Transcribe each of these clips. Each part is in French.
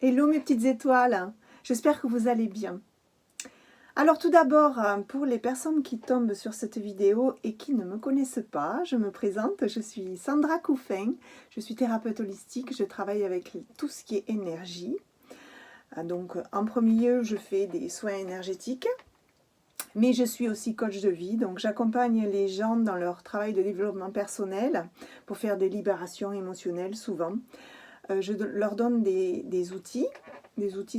Hello mes petites étoiles, j'espère que vous allez bien. Alors tout d'abord, pour les personnes qui tombent sur cette vidéo et qui ne me connaissent pas, je me présente, je suis Sandra Couffin, je suis thérapeute holistique, je travaille avec tout ce qui est énergie. Donc en premier lieu, je fais des soins énergétiques, mais je suis aussi coach de vie, donc j'accompagne les gens dans leur travail de développement personnel pour faire des libérations émotionnelles souvent. Je leur donne des outils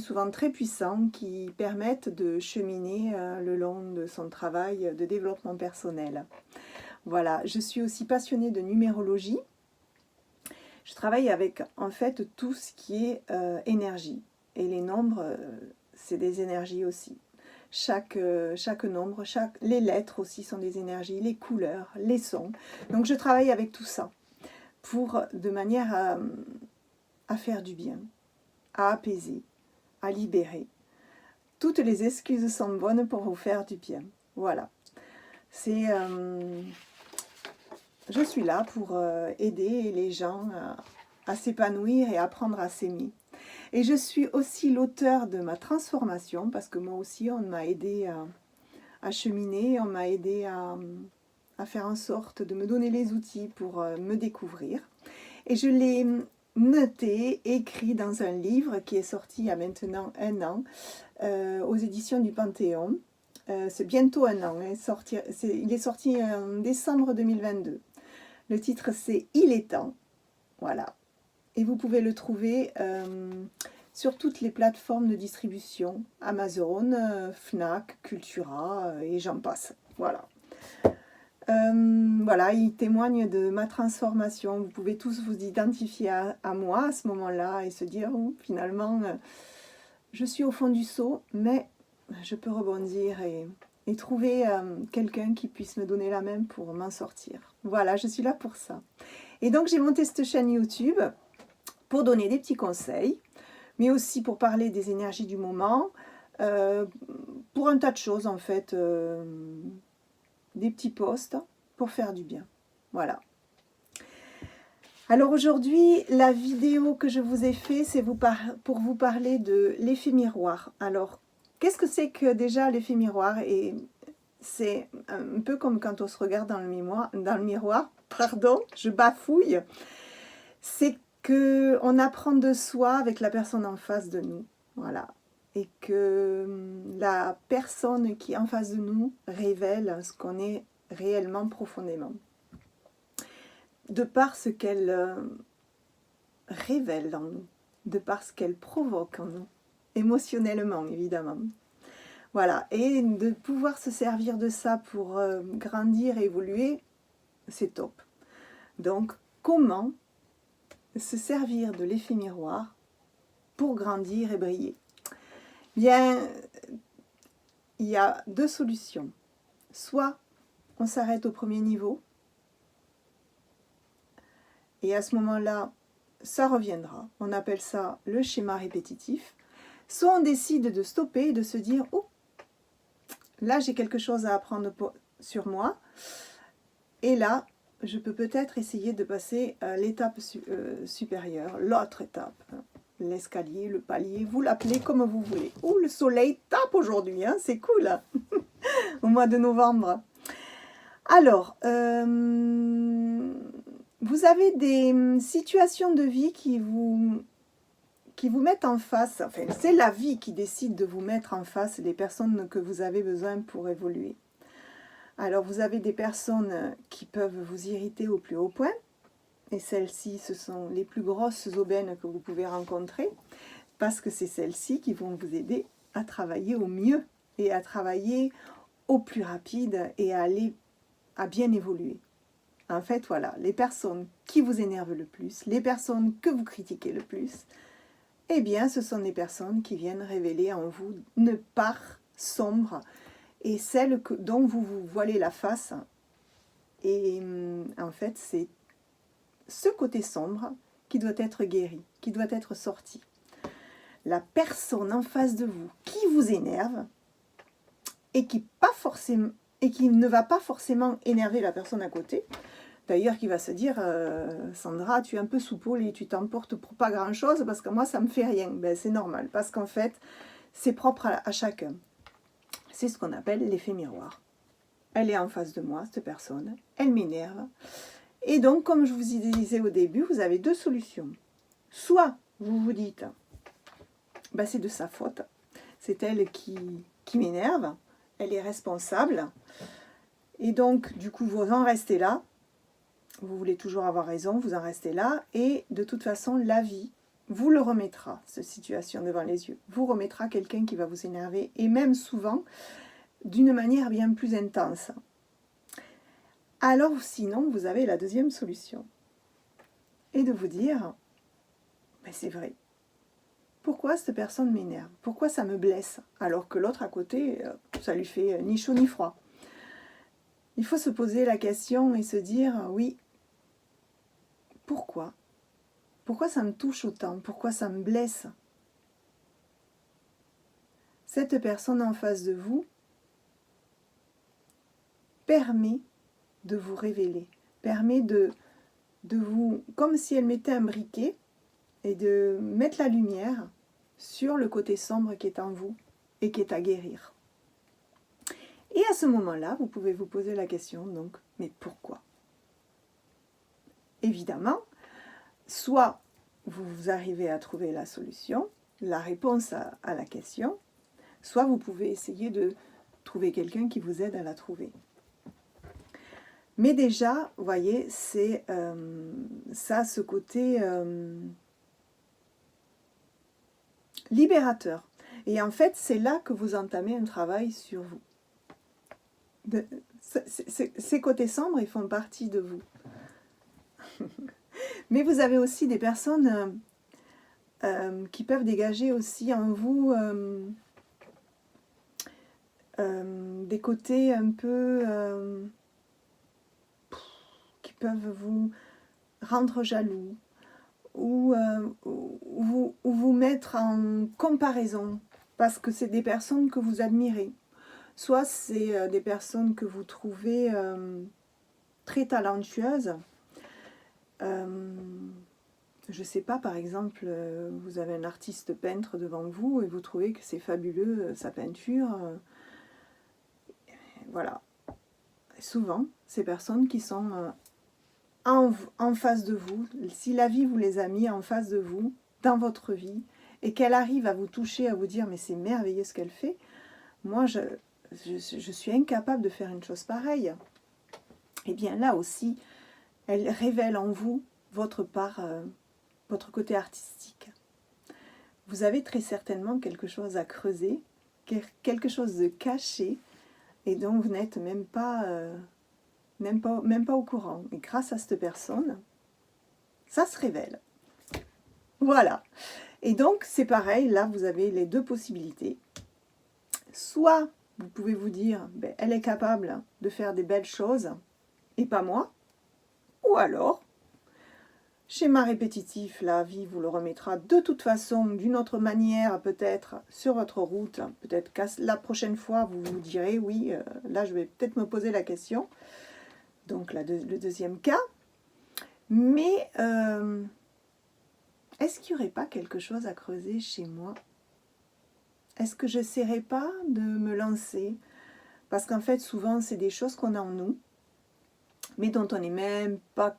souvent très puissants qui permettent de cheminer le long de son travail de développement personnel. Voilà, je suis aussi passionnée de numérologie. Je travaille avec en fait tout ce qui est énergie. Et les nombres, c'est des énergies aussi. Chaque nombre, les lettres aussi sont des énergies, les couleurs, les sons. Donc je travaille avec tout ça de manière à faire du bien, à apaiser, à libérer. Toutes les excuses sont bonnes pour vous faire du bien. Voilà. Je suis là pour aider les gens à s'épanouir et à apprendre à s'aimer. Et je suis aussi l'auteur de ma transformation, parce que moi aussi, on m'a aidé à cheminer, on m'a aidé à faire en sorte de me donner les outils pour me découvrir. Et je l'ai noté, écrit dans un livre qui est sorti il y a maintenant 1 an, aux éditions du Panthéon. C'est bientôt 1 an, il est sorti en décembre 2022. Le titre c'est « Il est temps ». Voilà. Et vous pouvez le trouver sur toutes les plateformes de distribution, Amazon, Fnac, Cultura et j'en passe. Voilà. Voilà, il témoigne de ma transformation. Vous pouvez tous vous identifier à moi à ce moment-là et se dire oh, finalement, je suis au fond du seau, mais je peux rebondir et trouver quelqu'un qui puisse me donner la main pour m'en sortir. Voilà, je suis là pour ça. Et donc j'ai monté cette chaîne YouTube pour donner des petits conseils, mais aussi pour parler des énergies du moment, pour un tas de choses en fait. Des petits posts pour faire du bien. Voilà. Alors aujourd'hui, la vidéo que je vous ai fait, c'est pour vous parler de l'effet miroir. Alors, qu'est-ce que c'est que déjà l'effet miroir? Et c'est un peu comme quand on se regarde dans le miroir, pardon, je bafouille. C'est qu'on apprend de soi avec la personne en face de nous. Voilà. Et que la personne qui est en face de nous révèle ce qu'on est réellement profondément. De par ce qu'elle révèle en nous, de par ce qu'elle provoque en nous, émotionnellement évidemment. Voilà, et de pouvoir se servir de ça pour grandir et évoluer, c'est top. Donc, comment se servir de l'effet miroir pour grandir et briller? Bien, il y a 2 solutions. Soit on s'arrête au premier niveau, et à ce moment-là, ça reviendra. On appelle ça le schéma répétitif. Soit on décide de stopper et de se dire « Oh, là j'ai quelque chose à apprendre sur moi. Et là, je peux peut-être essayer de passer à l'étape supérieure, l'autre étape. » L'escalier, le palier, vous l'appelez comme vous voulez. Oh, le soleil tape aujourd'hui, hein, c'est cool, au mois de novembre. Alors, vous avez des situations de vie qui vous mettent en face, enfin, c'est la vie qui décide de vous mettre en face les personnes que vous avez besoin pour évoluer. Alors, vous avez des personnes qui peuvent vous irriter au plus haut point, et celles-ci, ce sont les plus grosses aubaines que vous pouvez rencontrer, parce que c'est celles-ci qui vont vous aider à travailler au mieux, et à travailler au plus rapide, et à bien évoluer. En fait, voilà, les personnes qui vous énervent le plus, les personnes que vous critiquez le plus, eh bien, ce sont des personnes qui viennent révéler en vous une part sombre et celle dont vous vous voilez la face. Et en fait, c'est ce côté sombre qui doit être guéri, qui doit être sorti. La personne en face de vous qui vous énerve et qui ne va pas forcément énerver la personne à côté, D'ailleurs, qui va se dire, Sandra, tu es un peu soupoule et tu t'emportes pour pas grand-chose parce que moi, ça me fait rien. Ben, c'est normal, parce qu'en fait, c'est propre à chacun. C'est ce qu'on appelle l'effet miroir. Elle est en face de moi, cette personne, elle m'énerve. Et donc, comme je vous disais au début, vous avez deux solutions. Soit vous vous dites, ben, c'est de sa faute, c'est elle qui m'énerve, elle est responsable. Et donc, du coup, vous en restez là. Vous voulez toujours avoir raison, vous en restez là. Et de toute façon, la vie vous le remettra, cette situation devant les yeux. Vous remettra quelqu'un qui va vous énerver. Et même souvent, d'une manière bien plus intense. Alors sinon, vous avez la deuxième solution. Et de vous dire, ben c'est vrai. Pourquoi cette personne m'énerve? Pourquoi ça me blesse? Alors que l'autre à côté, ça lui fait ni chaud ni froid. Il faut se poser la question et se dire, oui, pourquoi? Pourquoi ça me touche autant? Pourquoi ça me blesse? Cette personne en face de vous permet de vous révéler, permet de vous, comme si elle mettait un briquet, et de mettre la lumière sur le côté sombre qui est en vous et qui est à guérir. Et à ce moment-là, vous pouvez vous poser la question, donc, mais pourquoi? Évidemment, soit vous arrivez à trouver la solution, la réponse à la question, soit vous pouvez essayer de trouver quelqu'un qui vous aide à la trouver. Mais déjà, vous voyez, c'est ça, ce côté libérateur. Et en fait, c'est là que vous entamez un travail sur vous. Ces côtés sombres, ils font partie de vous. Mais vous avez aussi des personnes qui peuvent dégager aussi en vous des côtés un peu qui peuvent vous rendre jaloux ou vous mettre en comparaison parce que c'est des personnes que vous admirez. Soit c'est des personnes que vous trouvez très talentueuses. Je ne sais pas, par exemple, vous avez un artiste peintre devant vous et vous trouvez que c'est fabuleux, sa peinture. Voilà. Et souvent, ces personnes qui sont en face de vous, si la vie vous les a mis en face de vous, dans votre vie, et qu'elle arrive à vous toucher, à vous dire « mais c'est merveilleux ce qu'elle fait », moi, je suis incapable de faire une chose pareille. Et bien là aussi, elle révèle en vous votre part, votre côté artistique. Vous avez très certainement quelque chose à creuser, quelque chose de caché, et dont vous n'êtes même pas au courant. Et grâce à cette personne, ça se révèle. Voilà. Et donc, c'est pareil, là, vous avez les deux possibilités. Soit vous pouvez vous dire, ben, elle est capable de faire des belles choses, et pas moi. Ou alors, schéma répétitif, la vie vous le remettra de toute façon, d'une autre manière, peut-être sur votre route. Peut-être que la prochaine fois, vous vous direz, oui, là, je vais peut-être me poser la question. Donc, le deuxième cas. Mais, est-ce qu'il n'y aurait pas quelque chose à creuser chez moi? Est-ce que je n'essaierai pas de me lancer? Parce qu'en fait, souvent, c'est des choses qu'on a en nous, mais dont on n'est même pas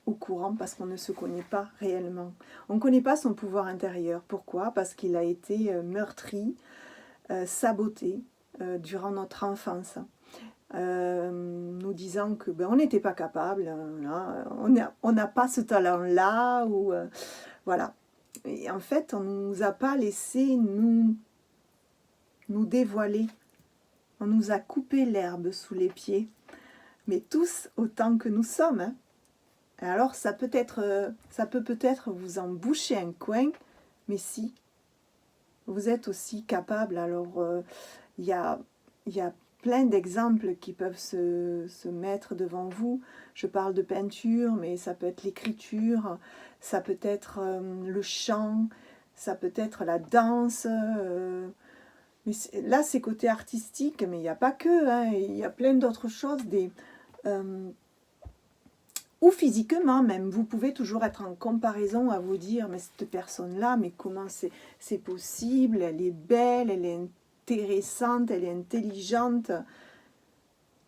au courant parce qu'on ne se connaît pas réellement. On ne connaît pas son pouvoir intérieur. Pourquoi? Parce qu'il a été meurtri, saboté durant notre enfance. Nous disant que ben, on n'était pas capable, on n'a pas ce talent-là, ou voilà. Et en fait, on ne nous a pas laissé nous dévoiler. On nous a coupé l'herbe sous les pieds. Mais tous autant que nous sommes. Hein. Alors, ça peut peut-être vous en boucher un coin, mais si, vous êtes aussi capable. Alors, il y a plein d'exemples qui peuvent se mettre devant vous. Je parle de peinture, mais ça peut être l'écriture, ça peut être le chant, ça peut être la danse. Mais c'est côté artistique, mais il n'y a pas que. Hein, il y a plein d'autres choses, ou physiquement même. Vous pouvez toujours être en comparaison à vous dire, mais cette personne-là, mais comment c'est possible? Elle est belle, elle est intéressante, elle est intelligente.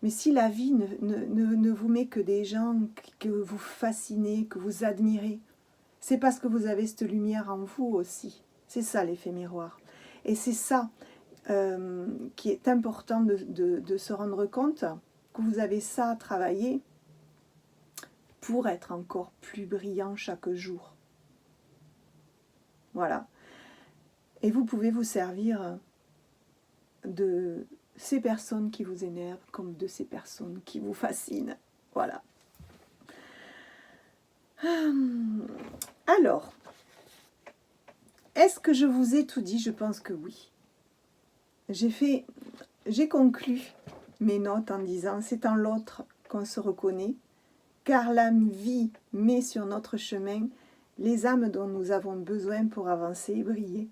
Mais si la vie ne vous met que des gens que vous fascinez, que vous admirez, c'est parce que vous avez cette lumière en vous aussi. C'est ça l'effet miroir. Et c'est ça qui est important de se rendre compte, que vous avez ça à travailler pour être encore plus brillant chaque jour. Voilà. Et vous pouvez vous servir de ces personnes qui vous énervent comme de ces personnes qui vous fascinent. Voilà. Alors, est-ce que je vous ai tout dit? Je pense que oui. J'ai conclu mes notes en disant, c'est en l'autre qu'on se reconnaît, car la vie met sur notre chemin les âmes dont nous avons besoin pour avancer et briller.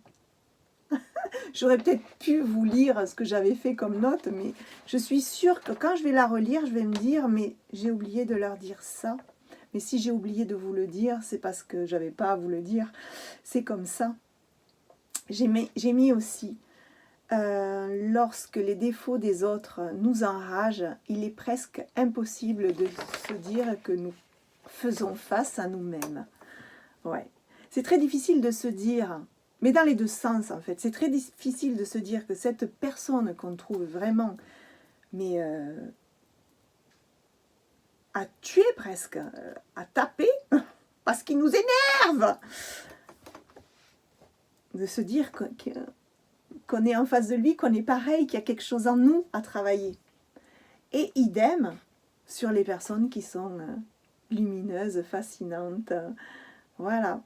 J'aurais peut-être pu vous lire ce que j'avais fait comme note, mais je suis sûre que quand je vais la relire, je vais me dire, mais j'ai oublié de leur dire ça. Mais si j'ai oublié de vous le dire, c'est parce que je n'avais pas à vous le dire. C'est comme ça. J'ai mis aussi, lorsque les défauts des autres nous enragent, il est presque impossible de se dire que nous faisons face à nous-mêmes. Ouais. C'est très difficile de se dire, mais dans les deux sens en fait, c'est très difficile de se dire que cette personne qu'on trouve vraiment, mais à tuer presque, à taper, parce qu'il nous énerve, de se dire qu'on est en face de lui, qu'on est pareil, qu'il y a quelque chose en nous à travailler. Et idem sur les personnes qui sont lumineuses, fascinantes. Voilà.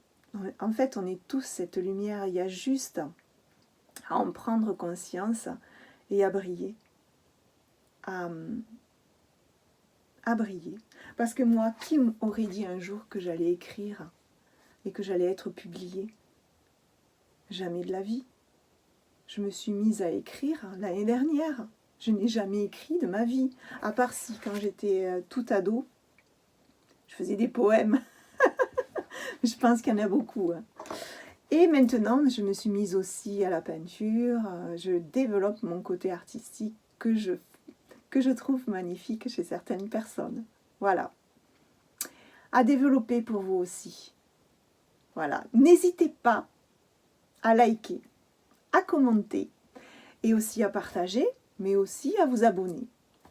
En fait, on est tous cette lumière. Il y a juste à en prendre conscience et à briller. À briller. Parce que moi, qui m'aurait dit un jour que j'allais écrire et que j'allais être publiée? Jamais de la vie. Je me suis mise à écrire l'année dernière. Je n'ai jamais écrit de ma vie, à part si quand j'étais tout ado, je faisais des poèmes. Je pense qu'il y en a beaucoup. Et maintenant, je me suis mise aussi à la peinture. Je développe mon côté artistique que je trouve magnifique chez certaines personnes. Voilà. À développer pour vous aussi. Voilà. N'hésitez pas à liker, à commenter et aussi à partager, mais aussi à vous abonner.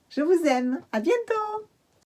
Je vous aime. À bientôt!